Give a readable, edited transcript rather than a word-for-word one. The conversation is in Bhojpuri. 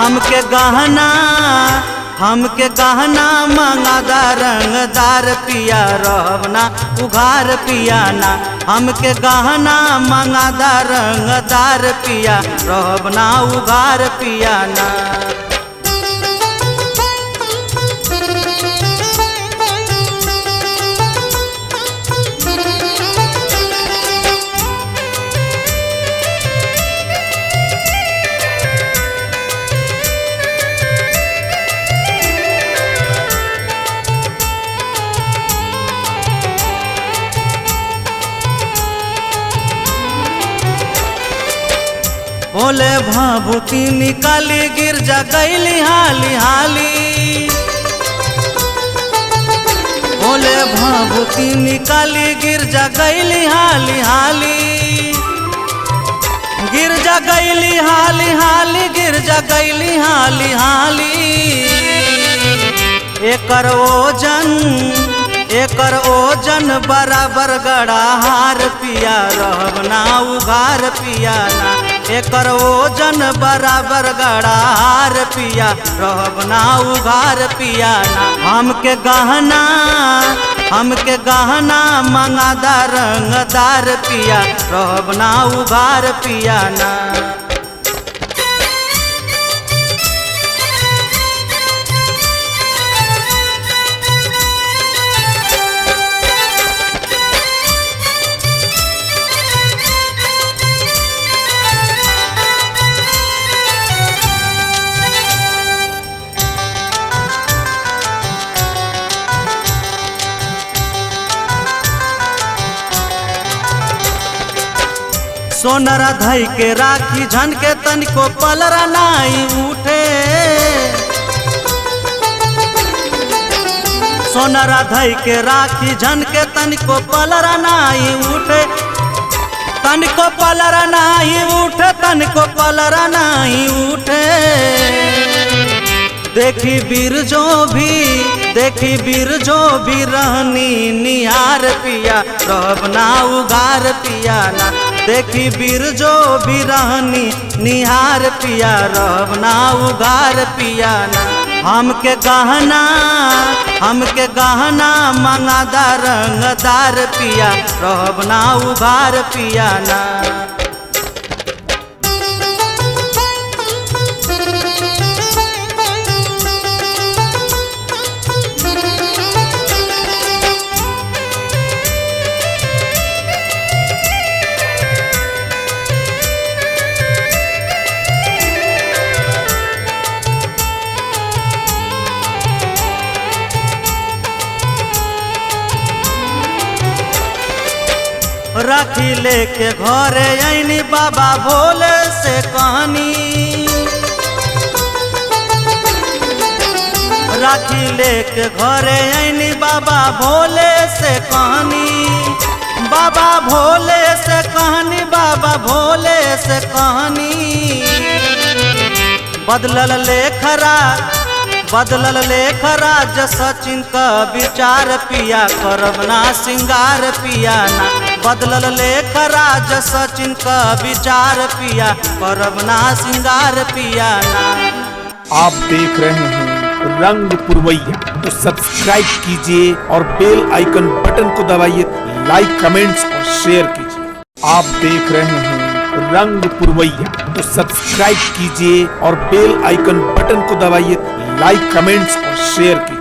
हमके गहना मंगादा रंगदार पिया रहबना उघार पिया ना। हमके गहना मंगादा रंगदार पिया रहबना उघार पिया ना। बोले भाभूति निकाली गिरजा गईली हाली हाली। बोले भाभूति निकाली गिरजा गईली हाली हाली। गिरजा गईली हाली हाली गिरजा गईली हाली हाली। एकर ओजन बराबर गड़ा हार पिया रहबना उघार पिया ना। एकर ओजन बराबर गड़ा हार पिया रहबना उघार पिया ना। हमके गहना मंगादा रंगदार पिया रहबना उघार पिया ना। सोनरा धई के राखी झन के तनिको पलरा नाई उठे। सोनरा धई के राखी झन के तनिको पलरा नाई उठे। तनिको पलरा नाई उठे तनिको पलरा नाई उठे। देखी बीर जो भी रहनी निहार पिया रहबना उघार पिया ना। देखी बीर जो भी रहनी निहार पिया रहबना उघार पिया ना। हमके गहना मंगादा रंगदार पिया रहबना उघार पिया ना। राखी लेके घरे आईनी बाबा भोले से कहानी। राखी लेके घरे आईनी बाबा भोले से कहानी। बाबा भोले से कहानी बाबा भोले से कहानी। बदलल लेखरा सचिन का विचार पिया करबना सिंगार पिया ना। बदलल लेखरा सचिन का विचार पिया करबना सिंगार पिया ना। आप देख रहे हैं रंग पुरवैया, तो सब्सक्राइब कीजिए और बेल आइकन बटन को दबाइए। लाइक कमेंट्स और शेयर कीजिए। आप देख रहे हैं रंग पुरवैया, तो सब्सक्राइब कीजिए और बेल आइकन बटन को दबाइए। लाइक कमेंट्स और शेयर कीजिए।